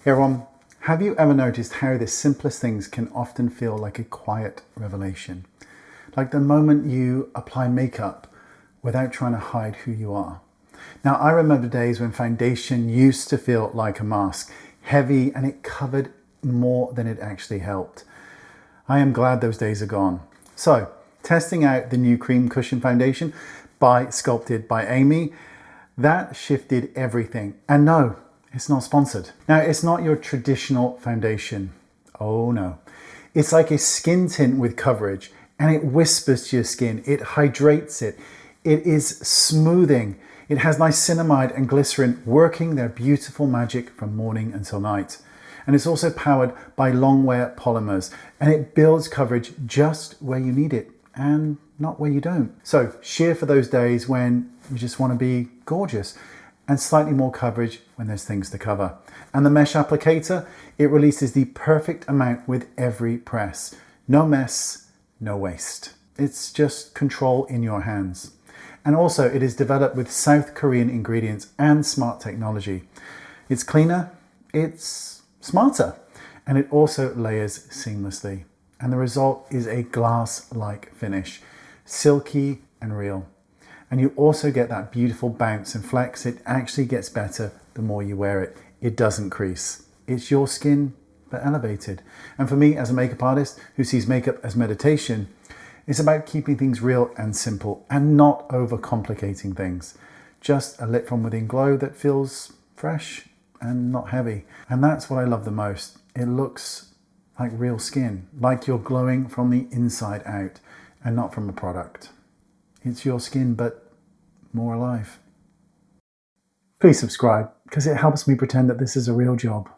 Hey everyone, have you ever noticed how the simplest things can often feel like a quiet revelation? Like the moment you apply makeup without trying to hide who you are. Now, I remember days when foundation used to feel like a mask, heavy, and it covered more than it actually helped. I am glad those days are gone. So, testing out the new cream cushion foundation sculpted by Amy, that shifted everything. And no, it's not sponsored. Now, it's not your traditional foundation. Oh no. It's like a skin tint with coverage, and it whispers to your skin. It hydrates it. It is smoothing. It has niacinamide and glycerin working their beautiful magic from morning until night. And it's also powered by long wear polymers, and it builds coverage just where you need it and not where you don't. So sheer for those days when you just want to be gorgeous, and slightly more coverage when there's things to cover. And the mesh applicator, it releases the perfect amount with every press. No mess, no waste. It's just control in your hands. And also it is developed with South Korean ingredients and smart technology. It's cleaner, it's smarter, and it also layers seamlessly. And the result is a glass-like finish, silky and real. And you also get that beautiful bounce and flex. It actually gets better the more you wear it. It doesn't crease. It's your skin, but elevated. And for me, as a makeup artist who sees makeup as meditation, it's about keeping things real and simple and not overcomplicating things. Just a lit from within glow that feels fresh and not heavy. And that's what I love the most. It looks like real skin, like you're glowing from the inside out and not from a product. It's your skin, but more alive. Please subscribe, because it helps me pretend that this is a real job.